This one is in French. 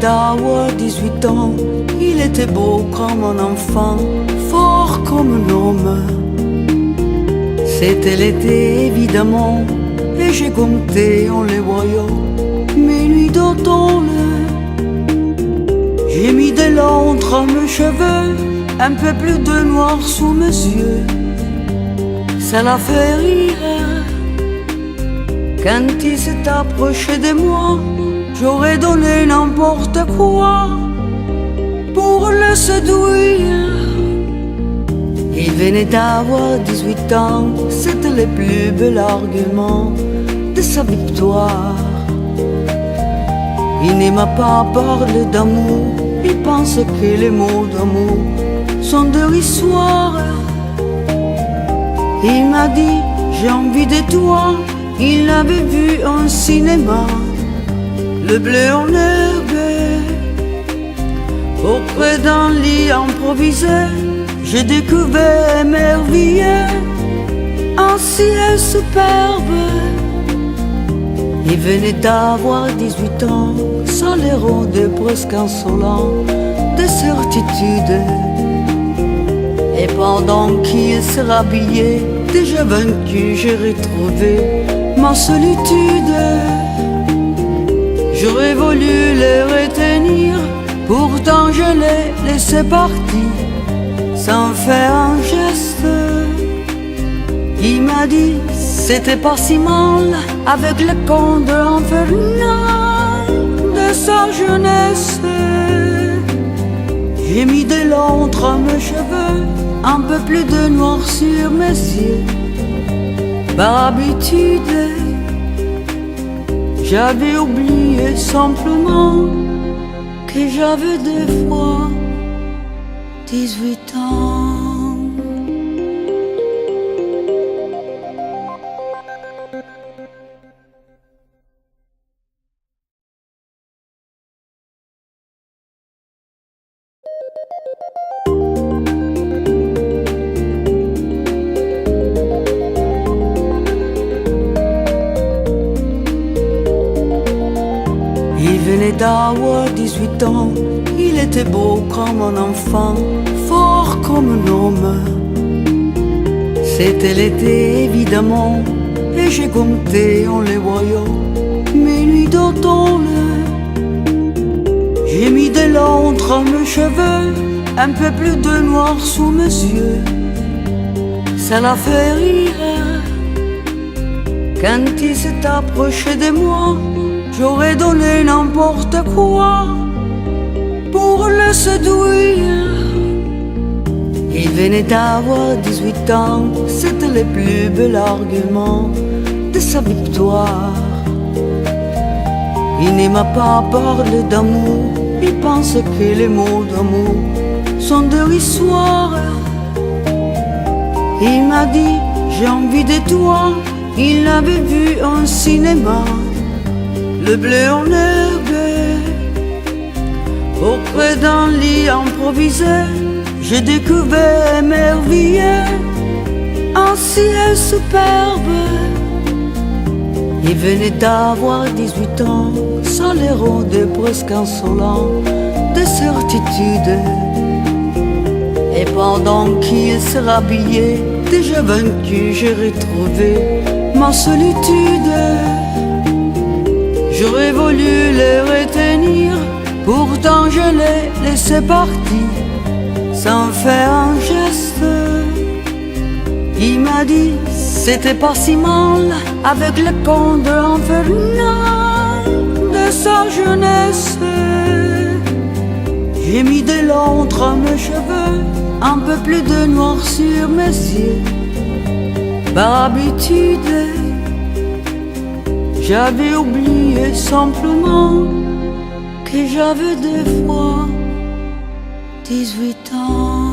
d'avoir 18 ans. Il était beau comme un enfant, fort comme un homme. C'était l'été évidemment, et j'ai compté en les voyant mes nuits d'automne. J'ai mis de l'encre à mes cheveux, un peu plus de noir sous mes yeux. Ça l'a fait rire. Quand il s'est approché de moi, j'aurais donné n'importe quoi pour le séduire. Il venait d'avoir 18 ans, c'était le plus bel argument de sa victoire. Il ne m'a pas parlé d'amour, il pense que les mots d'amour sont dérisoires. Il m'a dit, j'ai envie de toi. Il avait vu un cinéma, le bleu en herbe. Auprès d'un lit improvisé, j'ai découvert émerveillé un ciel superbe. Il venait d'avoir 18 ans, ça le rendait presque insolent de certitude. Et pendant qu'il se rhabillait, déjà vaincu, j'ai retrouvé ma solitude. J'aurais voulu le retenir, pourtant je l'ai laissé partir sans faire un geste. Il m'a dit, c'était pas si mal avec le conte infernal de sa jeunesse. J'ai mis de l'encre à mes cheveux, un peu plus de noir sur mes yeux. Par habitude, j'avais oublié simplement que j'avais des fois 18 ans. Il venait d'avoir 18 ans, il était beau comme un enfant, fort comme un homme. C'était l'été évidemment, et j'ai compté en les voyant mes nuits d'automne. J'ai mis de l'encre à mes cheveux, un peu plus de noir sous mes yeux. Ça l'a fait rire. Quand il s'est approché de moi, j'aurais donné n'importe quoi pour le séduire. Il venait d'avoir 18 ans, c'était le plus bel argument de sa victoire. Il ne m'a pas parlé d'amour, il pense que les mots d'amour sont dérisoires. Il m'a dit, j'ai envie de toi. Il avait vu un cinéma, le bleu en herbe. Auprès d'un lit improvisé, j'ai découvert émerveillé un ciel superbe. Il venait d'avoir 18 ans, ça le rendait presque insolent de certitude. Et pendant qu'il se rhabillait, déjà vaincu, j'ai retrouvé ma solitude. J'aurais voulu le retenir, pourtant je l'ai laissé partir sans faire un geste. Il m'a dit, c'était pas si mal avec le conte infernal de sa jeunesse. J'ai mis de l'encre à mes cheveux, un peu plus de noir sur mes yeux. Par habitude, j'avais oublié simplement que j'avais des fois 18 ans.